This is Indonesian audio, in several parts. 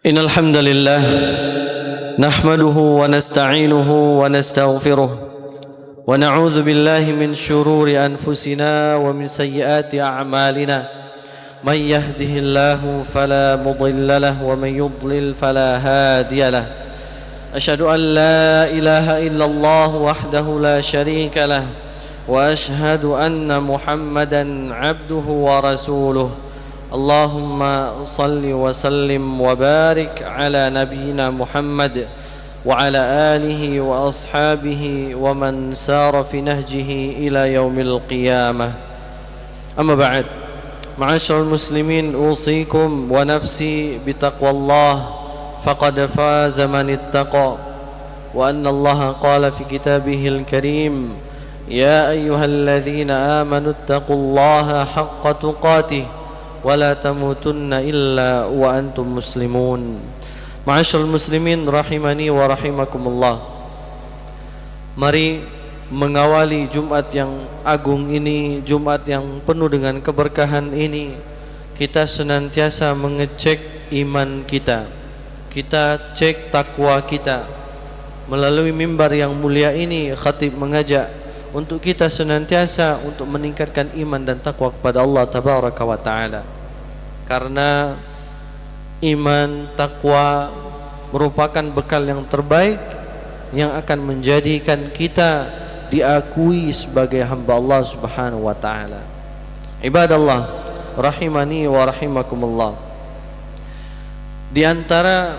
إن الحمد لله نحمده ونستعينه ونستغفره ونعوذ بالله من شرور أنفسنا ومن سيئات أعمالنا من يهده الله فلا مضل له ومن يضلل فلا هادي له أشهد أن لا إله إلا الله وحده لا شريك له وأشهد أن محمدا عبده ورسوله اللهم صل وسلم وبارك على نبينا محمد وعلى آله وأصحابه ومن سار في نهجه إلى يوم القيامة. أما بعد، معاشر المسلمين، أوصيكم ونفسي بتقوى الله فقد فاز من اتقى، وأن الله قال في كتابه الكريم: يا أيها الذين آمنوا اتقوا الله حق تقاته ولا تموتن إلا وأنتم مسلمون. Ma'asyiral muslimin rahimani wa rahimakumullah. Mari mengawali Jumat yang agung ini, Jumat yang penuh dengan keberkahan ini, kita senantiasa mengecek iman kita. Kita cek takwa kita. Melalui mimbar yang mulia ini, khatib mengajak untuk kita senantiasa untuk meningkatkan iman dan takwa kepada Allah Tabaraka wa Ta'ala. Karena iman, takwa merupakan bekal yang terbaik yang akan menjadikan kita diakui sebagai hamba Allah Subhanahu wa Ta'ala. Ibadallah rahimani wa rahimakumullah. Di antara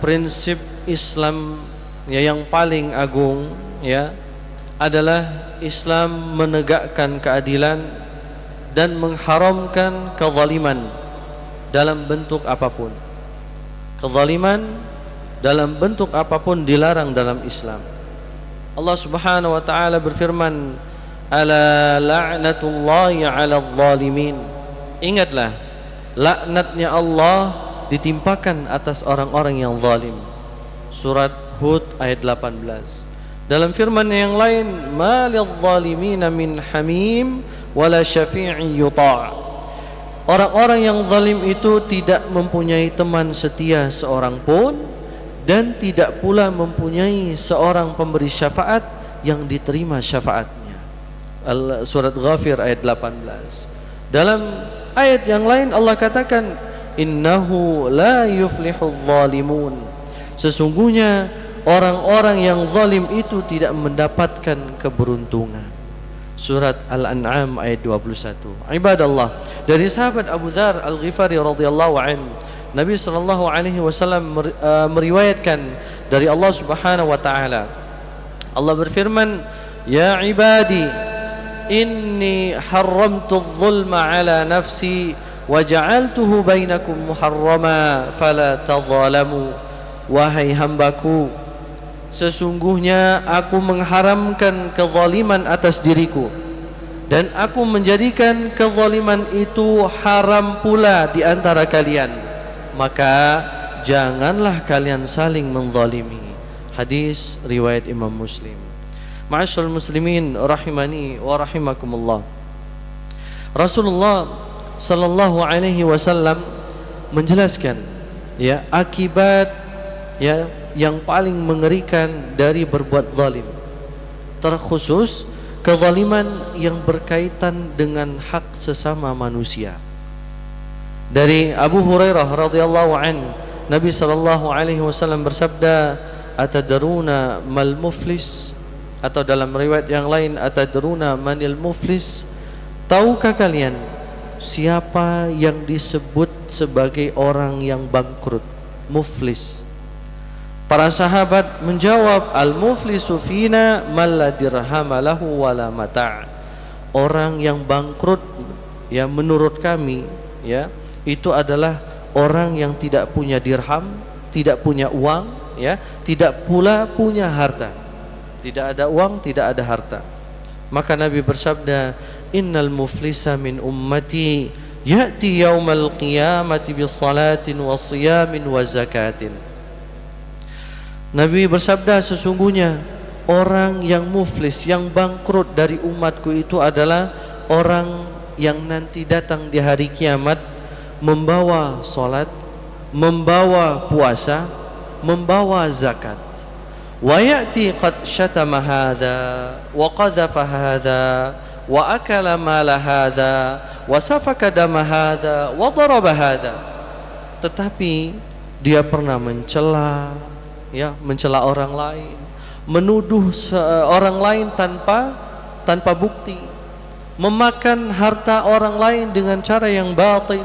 prinsip Islam yang paling agung adalah Islam menegakkan keadilan dan mengharamkan kezaliman dalam bentuk apapun. Kezaliman dalam bentuk apapun dilarang dalam Islam. Allah Subhanahu wa Ta'ala berfirman: "Ala la'natullahi 'alal zalimin." Ingatlah, laknatnya Allah ditimpakan atas orang-orang yang zalim. Surat Hud ayat 18. Dalam firman yang lain, "Ma lil-zalimina min hamim wala syafi'in yuta'." Orang-orang yang zalim itu tidak mempunyai teman setia seorang pun dan tidak pula mempunyai seorang pemberi syafaat yang diterima syafaatnya. Surat Ghafir ayat 18. Dalam ayat yang lain Allah katakan, "Innahu la yuflihuz zalimun." Sesungguhnya orang-orang yang zalim itu tidak mendapatkan keberuntungan. Surat Al-An'am ayat 21. Ibadallah, dari sahabat Abu Dzar Al-Ghifari radhiyallahu anhu, Nabi sallallahu alaihi wasallam meriwayatkan dari Allah Subhanahu wa Ta'ala. Allah berfirman: "Ya ibadi, inni haramtu adh-dhulma 'ala nafsi wa ja'altuhu bainakum muharrama fala tadhalamu." Wahai hambaku, sesungguhnya aku mengharamkan kezaliman atas diriku dan aku menjadikan kezaliman itu haram pula di antara kalian, maka janganlah kalian saling menzalimi. Hadis riwayat Imam Muslim. Ma'asyiral muslimin rahimani wa rahimakumullah. Rasulullah sallallahu alaihi wasallam menjelaskan akibat yang paling mengerikan dari berbuat zalim, terkhusus kezaliman yang berkaitan dengan hak sesama manusia. Dari Abu Hurairah radhiyallahu an, Nabi sallallahu alaihi wasallam bersabda, "Atadruna mal muflis?" Atau dalam riwayat yang lain, "Atadruna manil muflis?" Tahukah kalian siapa yang disebut sebagai orang yang bangkrut, muflis? Para sahabat menjawab, "Al-muflisu fina man la dirhama lahu wala mata'." Orang yang bangkrut menurut kami itu adalah orang yang tidak punya dirham, tidak punya uang, tidak pula punya harta. Tidak ada uang, tidak ada harta. Maka Nabi bersabda, "Innal muflisa min ummati ya'ti yaumal qiyamati bis salatin wa siyamin wa zakatin." Nabi bersabda, sesungguhnya orang yang muflis, yang bangkrut dari umatku itu adalah orang yang nanti datang di hari kiamat membawa salat, membawa puasa, membawa zakat. Wa ya'ti qad syatama hadza wa qadhafa hadza wa akala mala hadza wa safaka dama hadza wa daraba hadza. Tetapi dia pernah mencela, ya, mencela orang lain, menuduh orang lain tanpa bukti, memakan harta orang lain dengan cara yang batil,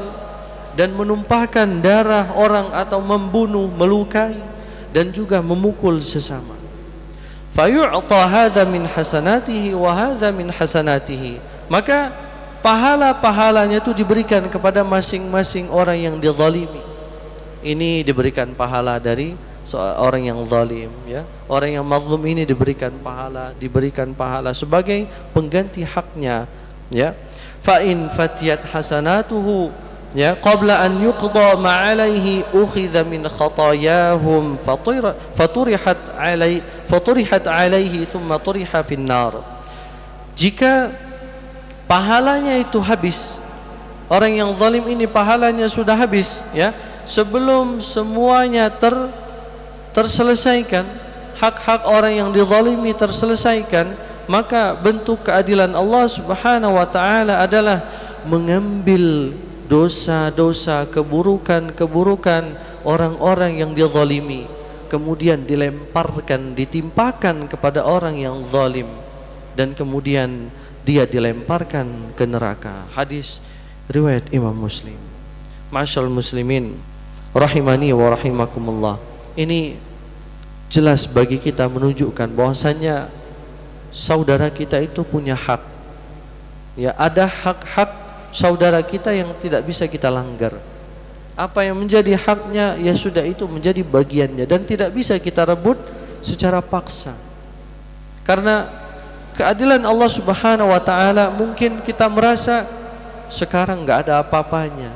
dan menumpahkan darah orang atau membunuh, melukai, dan juga memukul sesama. Fayu'ta hadza min hasanatihi wa hadza min hasanatihi. Maka pahala-pahalanya itu diberikan kepada masing-masing orang yang dizalimi. Ini diberikan pahala dari orang yang zalim, ya. Orang yang mazlum ini diberikan pahala sebagai pengganti haknya, ya. Fa in fatiyat hasanatuhu, ya, qabla an yuqda ma alaihi ukhidha min khatayahum faturihat alaihi thumma turiha fin nar. Jika pahalanya itu habis, orang yang zalim ini pahalanya sudah habis, ya, sebelum semuanya terselesaikan, hak-hak orang yang dizalimi terselesaikan, maka bentuk keadilan Allah Subhanahu wa taala adalah mengambil dosa-dosa, keburukan-keburukan orang-orang yang dizalimi, kemudian dilemparkan, ditimpakan kepada orang yang zalim, dan kemudian dia dilemparkan ke neraka. Hadis riwayat Imam Muslim. Ma'asyiral muslimin rahimani wa rahimakumullah. Ini jelas bagi kita menunjukkan bahwasanya saudara kita itu punya hak. Ya, ada hak-hak saudara kita yang tidak bisa kita langgar. Apa yang menjadi haknya, ya sudah, itu menjadi bagiannya dan tidak bisa kita rebut secara paksa. Karena keadilan Allah Subhanahu wa taala mungkin kita merasa sekarang enggak ada apa-apanya,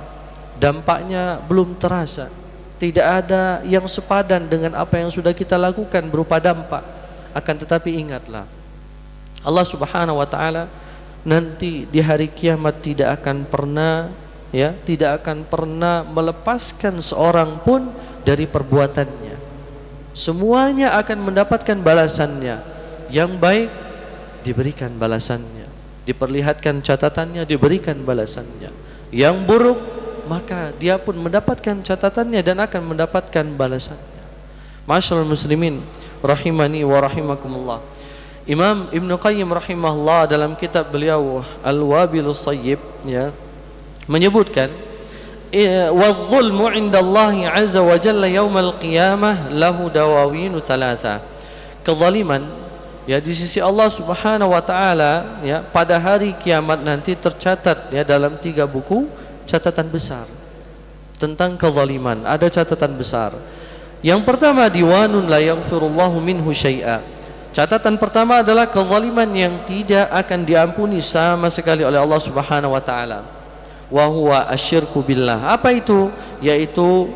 dampaknya belum terasa, tidak ada yang sepadan dengan apa yang sudah kita lakukan berupa dampak. Akan tetapi ingatlah, Allah Subhanahu wa taala nanti di hari kiamat tidak akan pernah, ya, tidak akan pernah melepaskan seorang pun dari perbuatannya. Semuanya akan mendapatkan balasannya. Yang baik diberikan balasannya, diperlihatkan catatannya, diberikan balasannya. Yang buruk, maka dia pun mendapatkan catatannya dan akan mendapatkan balasannya. Ma'asyiral muslimin rahimani wa rahimakumullah. Imam Ibn Qayyim rahimahullah dalam kitab beliau Al-Wabilus Sayyib, ya, menyebutkan waz-zulmu 'indallahi 'azza wa jalla yaumal qiyamah lahu dawawin thalatha. Kezaliman, ya, di sisi Allah Subhanahu wa taala, ya, pada hari kiamat nanti tercatat, ya, dalam 3 buku catatan besar tentang kezaliman. Ada catatan besar. Yang pertama, diwanun la yaghfirullahu minhu syai'a. Catatan pertama adalah kezaliman yang tidak akan diampuni sama sekali oleh Allah Subhanahu wa taala. Wa huwa asyirku billah. Apa itu? Yaitu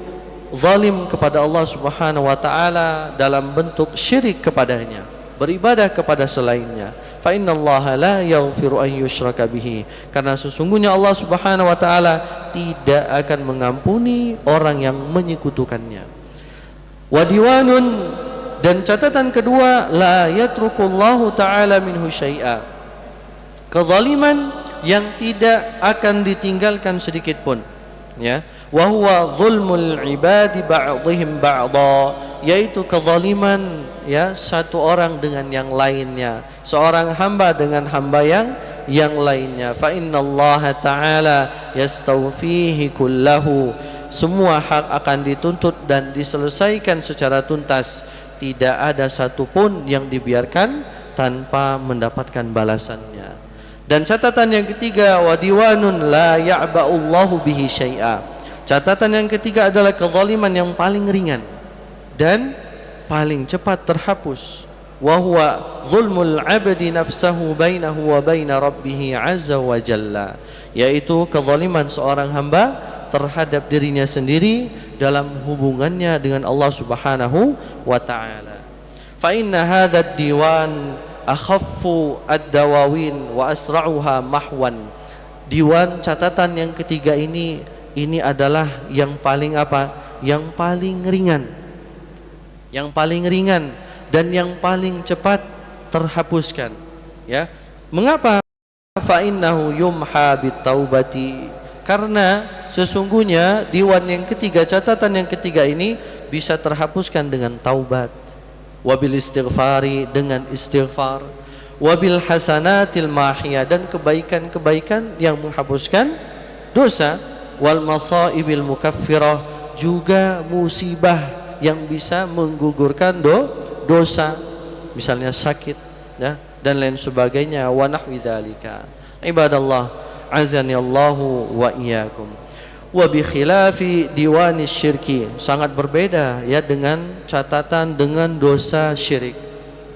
zalim kepada Allah Subhanahu wa taala dalam bentuk syirik kepadanya, beribadah kepada selainnya. Fa innallaha la yaghfiru an yushraka bihi. Karena sesungguhnya Allah Subhanahu wa taala tidak akan mengampuni orang yang menyekutukannya. Wa diwanun, dan catatan kedua, la yatrukullahu ta'ala minhu syai'a. Kezaliman yang tidak akan ditinggalkan sedikit pun, ya. Wa huwa zulmul ibadi ba'dihim ba'dha, yaitu kezaliman, ya, satu orang dengan yang lainnya, seorang hamba dengan hamba yang lainnya. Fa innallaha ta'ala yastawfihi kullahu. Semua hak akan dituntut dan diselesaikan secara tuntas. Tidak ada satupun yang dibiarkan tanpa mendapatkan balasannya. Dan catatan yang ketiga, wa diwanun la ya'ba'ullahu bihi syai'a. Catatan yang ketiga adalah kezaliman yang paling ringan dan paling cepat terhapus. Wa huwa zulmul 'abdi nafsahu bainahu wa baina rabbih 'azza wa jalla. Yaitu kezaliman seorang hamba terhadap dirinya sendiri dalam hubungannya dengan Allah Subhanahu wa taala. Fa inna hadha ad-diwan akhaffu ad-dawawin wa asra'uha mahwan. Diwan catatan yang ketiga ini adalah yang paling apa? yang paling ringan, dan yang paling cepat terhapuskan. Ya, mengapa? Fa innahu yumha bitaubati, karena sesungguhnya diwan yang ketiga, catatan yang ketiga ini bisa terhapuskan dengan taubat, wabil istighfari, dengan istighfar, wabil hasanatil mahiyah, dan kebaikan-kebaikan yang menghapuskan dosa, wal masaibil mukaffirah, juga musibah yang bisa menggugurkan dosa, misalnya sakit, ya, dan lain sebagainya. Wa nahwi dzalika. Ibadallah, azani Allahu wa iyyakum. Wa bi khilafi diwanis syirki, sangat berbeda ya dengan catatan dengan dosa syirik.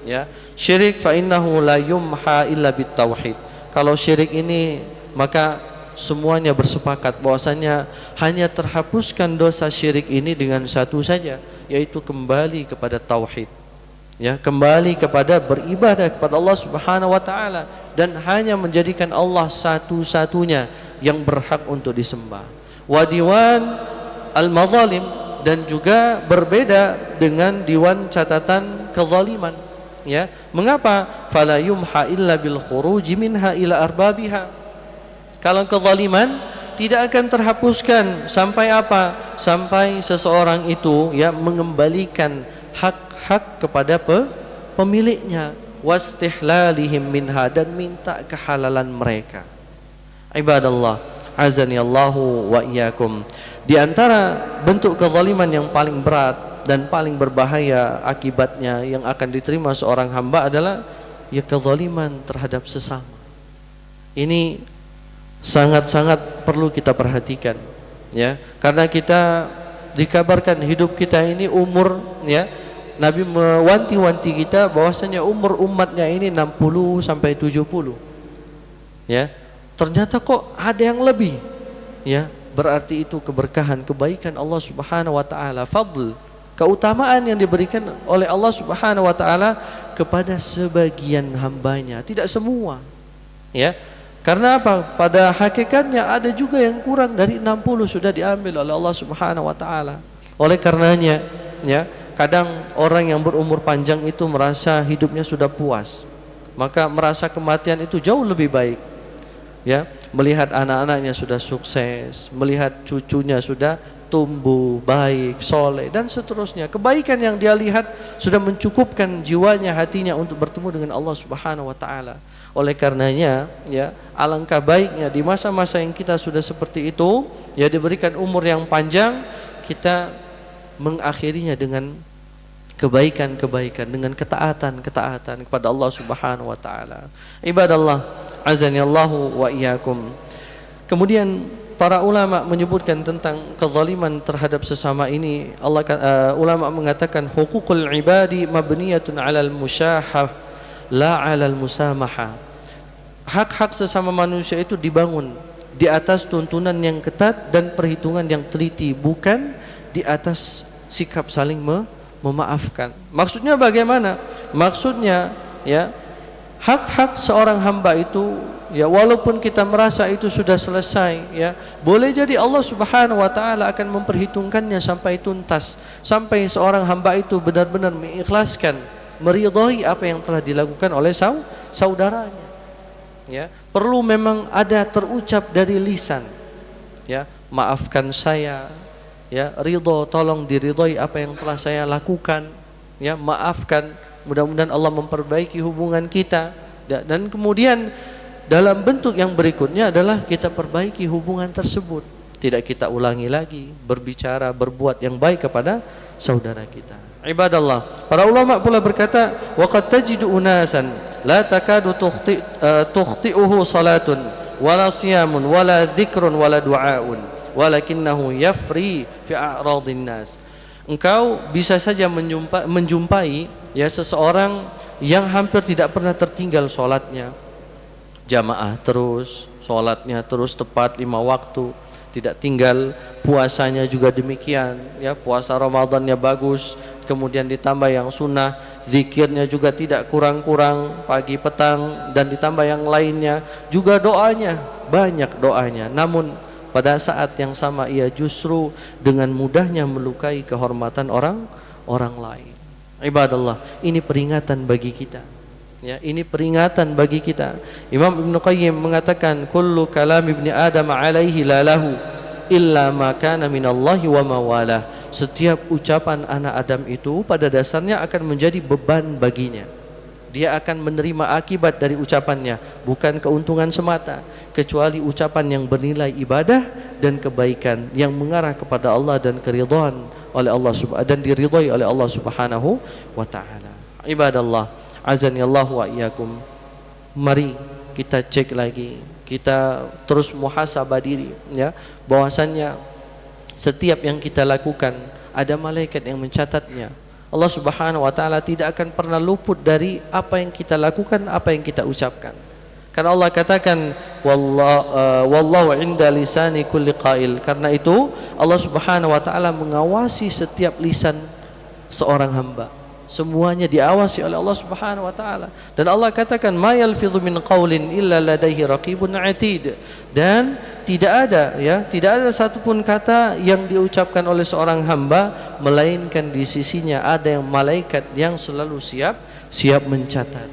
Ya, syirik fa innahu la yumha illa bit tauhid. Kalau syirik ini maka semuanya bersepakat bahwasanya hanya terhapuskan dosa syirik ini dengan satu saja, yaitu kembali kepada tauhid. Ya, kembali kepada beribadah kepada Allah Subhanahu wa taala, dan hanya menjadikan Allah satu-satunya yang berhak untuk disembah. Wa diwan al-mazalim, dan juga berbeda dengan diwan catatan kezaliman. Ya, mengapa? Fala yumha illa bil khuruji minha ila arbabiha. Kalau kezaliman tidak akan terhapuskan sampai apa? Sampai seseorang itu ya mengembalikan hak kepada pemiliknya, wastihlalihim minha, dan minta kehalalan mereka. Ibadallah, azani Allahu wa iyyakum. Di antara bentuk kezaliman yang paling berat dan paling berbahaya akibatnya yang akan diterima seorang hamba adalah ya kezaliman terhadap sesama. Ini sangat-sangat perlu kita perhatikan, ya, karena kita dikabarkan hidup kita ini umur, ya, Nabi mewanti-wanti kita bahwasanya umur umatnya ini 60 sampai 70. Ya. Ternyata kok ada yang lebih. Ya, berarti itu keberkahan, kebaikan Allah Subhanahu wa taala, fadl, keutamaan yang diberikan oleh Allah Subhanahu wa taala kepada sebagian hambanya, tidak semua. Ya. Karena apa? Pada hakikatnya ada juga yang kurang dari 60 sudah diambil oleh Allah Subhanahu wa taala. Oleh karenanya, ya, kadang orang yang berumur panjang itu merasa hidupnya sudah puas, maka merasa kematian itu jauh lebih baik. Ya, melihat anak-anaknya sudah sukses, melihat cucunya sudah tumbuh baik, soleh, dan seterusnya. Kebaikan yang dia lihat sudah mencukupkan jiwanya, hatinya untuk bertemu dengan Allah Subhanahu wa taala. Oleh karenanya, ya, alangkah baiknya di masa-masa yang kita sudah seperti itu, ya, diberikan umur yang panjang, kita mengakhirinya dengan kebaikan-kebaikan, dengan ketaatan kepada Allah Subhanahu wa taala. Ibadallah, azani Allahu wa iyyakum. Kemudian para ulama menyebutkan tentang kezaliman terhadap sesama ini. Ulama mengatakan hukukul ibadi mabniyatun 'alal musyahah la 'alal musamaha. Hak-hak sesama manusia itu dibangun di atas tuntunan yang ketat dan perhitungan yang teliti, bukan di atas sikap saling memaafkan. Maksudnya bagaimana? Maksudnya, ya, hak-hak seorang hamba itu, ya, walaupun kita merasa itu sudah selesai, ya, boleh jadi Allah Subhanahu wa taala akan memperhitungkannya sampai tuntas, sampai seorang hamba itu benar-benar mengikhlaskan, meridhai apa yang telah dilakukan oleh saudaranya. Ya, perlu memang ada terucap dari lisan, ya, maafkan saya, ya, ridho, tolong diridhoi apa yang telah saya lakukan, ya, maafkan, mudah-mudahan Allah memperbaiki hubungan kita. Dan kemudian dalam bentuk yang berikutnya adalah kita perbaiki hubungan tersebut, tidak kita ulangi lagi, berbicara, berbuat yang baik kepada saudara kita. Ibadallah, para ulama pula berkata, wa qad tajidu unasan la takadu tukhti'uhu salatun wala siyamun wala dzikrun wala du'aun walakinnahu yafri fi a'radhin nas. Engkau bisa saja menjumpai ya seseorang yang hampir tidak pernah tertinggal sholatnya, jamaah terus, sholatnya terus tepat 5 waktu, tidak tinggal, puasanya juga demikian, ya, puasa Ramadannya bagus, kemudian ditambah yang sunnah, zikirnya juga tidak kurang-kurang pagi petang, dan ditambah yang lainnya, juga doanya banyak doanya, namun pada saat yang sama ia justru dengan mudahnya melukai kehormatan orang lain. Ibadallah, ini peringatan bagi kita. Ya, ini peringatan bagi kita. Imam Ibn Qayyim mengatakan, kullu kalam ibni Adam alaihi la lahu illa ma kana minallahi wa mawalah. Setiap ucapan anak Adam itu pada dasarnya akan menjadi beban baginya. Dia akan menerima akibat dari ucapannya, bukan keuntungan semata, kecuali ucapan yang bernilai ibadah dan kebaikan yang mengarah kepada Allah dan keridhaan oleh Allah dan diridhai oleh Allah Subhanahu wa taala. Ibadallah, azani Allah wa iyyakum. Mari kita cek lagi, kita terus muhasabah diri, ya, bahwasannya setiap yang kita lakukan ada malaikat yang mencatatnya. Allah Subhanahu wa taala tidak akan pernah luput dari apa yang kita lakukan, apa yang kita ucapkan. Karena Allah katakan wallahu inda lisani kulli qail. Karena itu Allah Subhanahu wa taala mengawasi setiap lisan seorang hamba. Semuanya diawasi oleh Allah Subhanahu wa taala. Dan Allah katakan ma yalfidhu min qaulin illa ladaihi raqibun atid. Dan tidak ada satupun kata yang diucapkan oleh seorang hamba melainkan di sisinya ada yang malaikat yang selalu siap mencatat.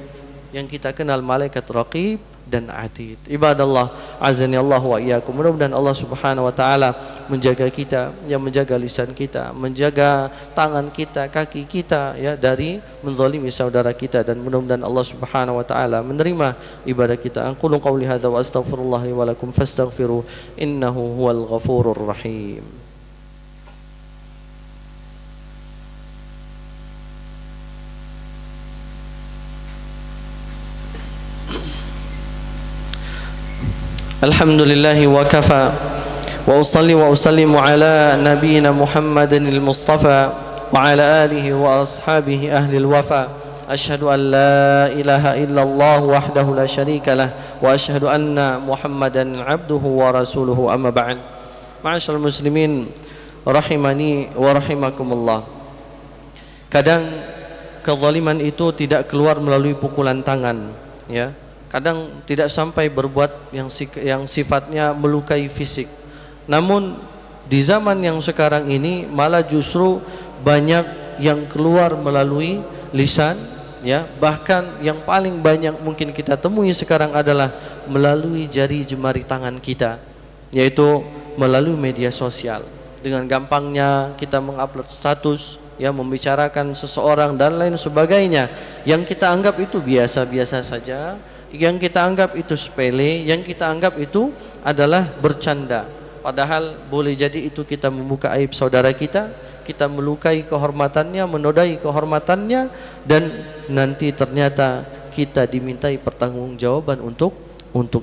Yang kita kenal malaikat raqib dan atid. Ibadallah, azani Allah wa iyyakum. Mudah-mudahan Allah Subhanahu wa taala menjaga kita, yang menjaga lisan kita, menjaga tangan kita, kaki kita, ya, dari menzalimi saudara kita, dan mudah-mudahan Allah Subhanahu wa taala menerima ibadah kita. Aqulu qouli hadza wa astaghfirullah li wa lakum fastaghfiru innahu huwal ghafurur rahim. Alhamdulillah wa kafa wa usalli wa usallimu ala nabiyyina Muhammadin al-Mustafa wa ala alihi wa ashabihi ahli al-wafa. Ashhadu an la ilaha illallah wahdahu la syarika lah wa ashhadu anna Muhammadan abduhu wa rasuluhu, amma ba'd. Ma'asyiral muslimin rahimani wa rahimakumullah. Kadang kezaliman itu tidak keluar melalui pukulan tangan, ya. Kadang tidak sampai berbuat yang sifatnya melukai fisik. Namun di zaman yang sekarang ini malah justru banyak yang keluar melalui lisan, ya. Bahkan yang paling banyak mungkin kita temui sekarang adalah melalui jari jemari tangan kita, yaitu melalui media sosial. Dengan gampangnya kita mengupload status, ya, membicarakan seseorang dan lain sebagainya, yang kita anggap itu biasa-biasa saja, yang kita anggap itu sepele, yang kita anggap itu adalah bercanda. Padahal boleh jadi itu kita membuka aib saudara kita, kita melukai kehormatannya, menodai kehormatannya, dan nanti ternyata kita dimintai pertanggungjawaban untuk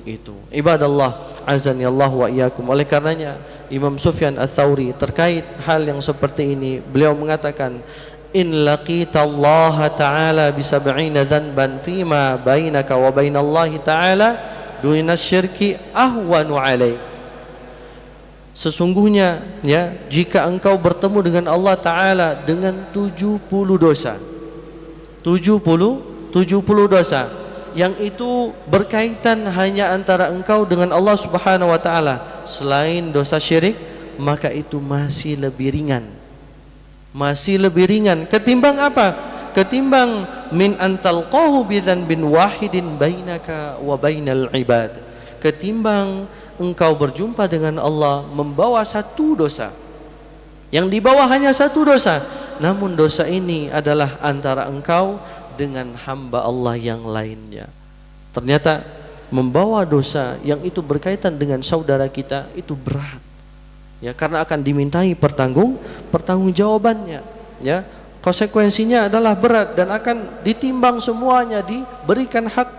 itu. Ibadallah, azani Allah wa iyyakum. Oleh karenanya Imam Sufyan Ats-Tsauri terkait hal yang seperti ini, beliau mengatakan, in laqita Allah ta'ala bi sab'ina dzanban fima bainaka wa bainallahi ta'ala duna syirki ahwanu alaik. Sesungguhnya, ya, jika engkau bertemu dengan Allah Ta'ala dengan 70 dosa, 70 dosa yang itu berkaitan hanya antara engkau dengan Allah Subhanahu wa Ta'ala, selain dosa syirik, maka itu masih lebih ringan ketimbang apa? Ketimbang min antalqahu bidzanbin wahidin bainaka wa bainal ibad. Ketimbang engkau berjumpa dengan Allah membawa satu dosa, yang dibawa hanya satu dosa, namun dosa ini adalah antara engkau dengan hamba Allah yang lainnya. Ternyata membawa dosa yang itu berkaitan dengan saudara kita itu berat, ya, karena akan dimintai pertanggungjawabannya, ya. Konsekuensinya adalah berat dan akan ditimbang semuanya, diberikan hak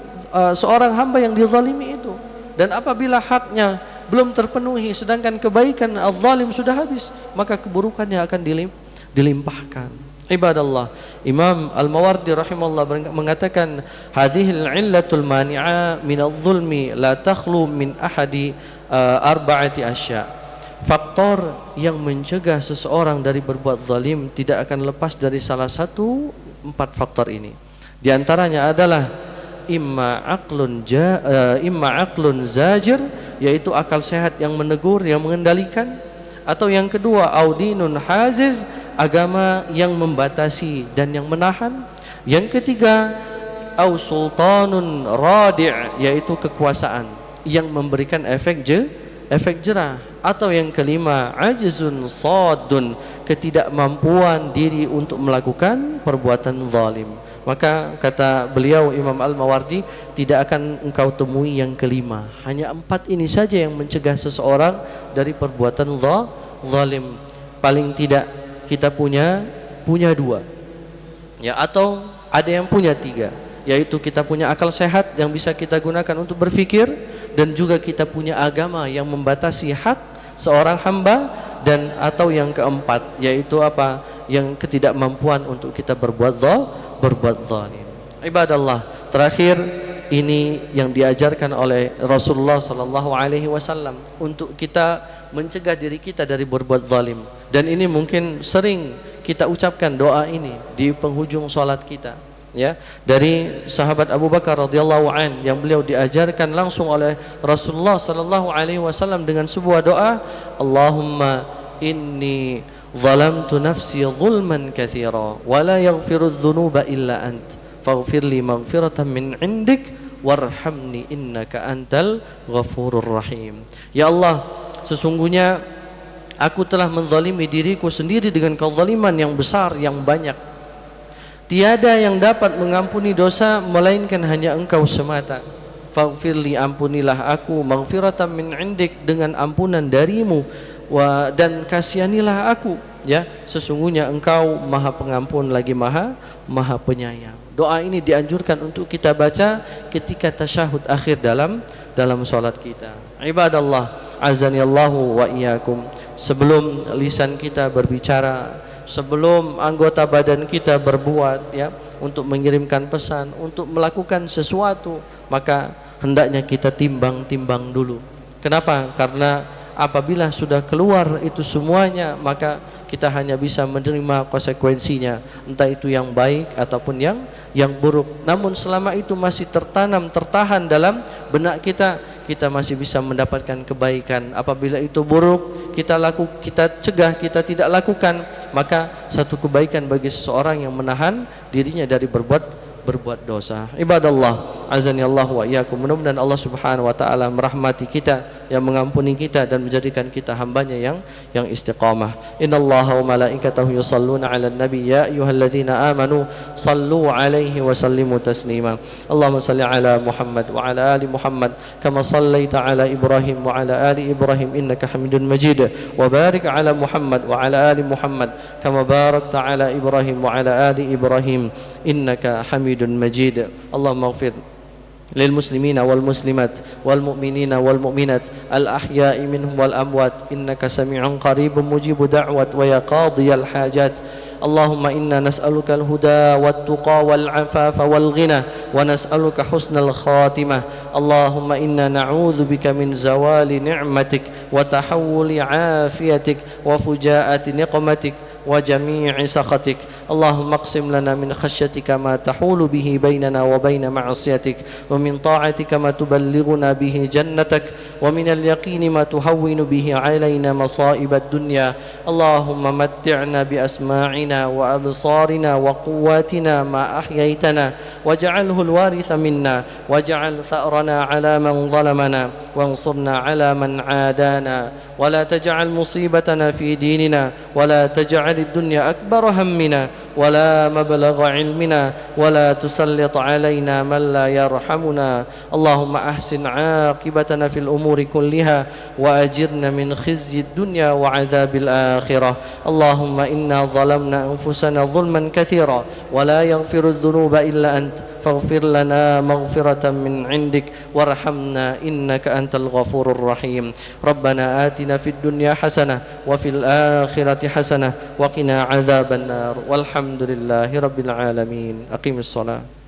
seorang hamba yang dizalimi itu. Dan apabila haknya belum terpenuhi sedangkan kebaikan az-zalim sudah habis, maka keburukannya akan dilimpahkan. Ibadallah, Imam Al-Mawardi rahimahullah mengatakan, hadhil illatul mani'a min az-zulmi la takhlu min ahadi arba'ati asya'. Faktor yang mencegah seseorang dari berbuat zalim tidak akan lepas dari salah satu 4 faktor ini. Di antaranya adalah imma aqlun zajir yaitu akal sehat yang menegur, yang mengendalikan. Atau yang kedua, audinun haziz, agama yang membatasi dan yang menahan. Yang ketiga, au sultanun radi', yaitu kekuasaan yang memberikan efek jerah. Atau yang kelima, ajzun saddun, ketidakmampuan diri untuk melakukan perbuatan zalim. Maka kata beliau Imam Al-Mawardi, tidak akan engkau temui yang kelima. Hanya 4 ini saja yang mencegah seseorang dari perbuatan zalim. Paling tidak kita punya 2. Ya, atau ada yang punya 3, yaitu kita punya akal sehat yang bisa kita gunakan untuk berfikir, dan juga kita punya agama yang membatasi hak seorang hamba, dan atau yang keempat, yaitu apa? Yang ketidakmampuan untuk kita berbuat zalim. Ibadallah, terakhir ini yang diajarkan oleh Rasulullah sallallahu alaihi wasallam untuk kita mencegah diri kita dari berbuat zalim. Dan ini mungkin sering kita ucapkan doa ini di penghujung salat kita, ya, dari sahabat Abu Bakar radhiyallahu an, yang beliau diajarkan langsung oleh Rasulullah sallallahu alaihi wasallam dengan sebuah doa, Allahumma inni zalamtu nafsi zulman katsira wa la yaghfiru dzunuba illa ant faghfir li maghfiratan min indik warhamni innaka antal ghafurur rahim. Ya Allah, sesungguhnya aku telah menzalimi diriku sendiri dengan kezaliman yang besar, yang banyak. Tiada yang dapat mengampuni dosa melainkan hanya Engkau semata. Faghfirli, ampunilah aku, maghfiratan min indik, dengan ampunan darimu, dan kasihanilah aku, ya, sesungguhnya Engkau Maha Pengampun lagi Maha Penyayang. Doa ini dianjurkan untuk kita baca ketika tasyahud akhir dalam salat kita. Ibadallah, azanillahu wa iyyakum. Sebelum lisan kita berbicara, sebelum anggota badan kita berbuat, ya, untuk mengirimkan pesan, untuk melakukan sesuatu, maka hendaknya kita timbang dulu. Kenapa? Karena apabila sudah keluar itu semuanya, maka kita hanya bisa menerima konsekuensinya, entah itu yang baik ataupun yang buruk. Namun selama itu masih tertahan dalam benak kita, kita masih bisa mendapatkan kebaikan. Apabila itu buruk, kita cegah, kita tidak lakukan, maka satu kebaikan bagi seseorang yang menahan dirinya dari berbuat dosa. Ibadallah, azanillahu wa iyyakum. Mudah-mudahan Allah Subhanahu wa taala merahmati kita, yang mengampuni kita dan menjadikan kita hambanya yang istiqamah. Innallaha wa malaikatahu yusalluna 'alan nabi ya ayyuhalladzina amanu sallu 'alaihi wa sallimu taslima. Allahumma salli 'ala Muhammad wa 'ala ali Muhammad kama sallaita 'ala Ibrahim wa 'ala ali Ibrahim innaka Hamidun Majid. Wa barik 'ala Muhammad wa 'ala ali Muhammad kama barakta 'ala Ibrahim wa 'ala ali Ibrahim innaka Hamidun Majid. Allahumma ighfir للمسلمين والمسلمات والمؤمنين والمؤمنات الأحياء منهم والأموات إنك سميع قريب مجيب دعوة ويا قاضي الحاجات. اللهم إنا نسألك الهدى والتقى والعفاف والغنى ونسألك حسن الخاتمة. اللهم إنا نعوذ بك من زوال نعمتك وتحول عافيتك وفجاءة نقمتك وجميع سخطك. اللهم اقسم لنا من خشيتك ما تحول به بيننا وبين معصيتك ومن طاعتك ما تبلغنا به جنتك ومن اليقين ما تهون به علينا مصائب الدنيا. اللهم متعنا بأسماعنا وأبصارنا وقواتنا ما أحييتنا واجعله الوارث منا واجعل ثأرنا على من ظلمنا وانصرنا على من عادانا ولا تجعل مصيبتنا في ديننا ولا تجعل الدنيا أكبر همنا ولا مبلغ علمنا ولا تسلط علينا من لا يرحمنا. اللهم أحسن عاقبتنا في الأمور كلها وأجرنا من خزي الدنيا وعذاب الآخرة. اللهم إنا ظلمنا أنفسنا ظلما كثيرا ولا يغفر الذنوب إلا أنت فاغفر لنا مغفرة من عندك وارحمنا إنك أنت الغفور الرحيم. ربنا آتنا في الدنيا حسنة وفي الآخرة حسنة وقنا عذاب النار والحمد لله رب العالمين. أقيم الصلاة.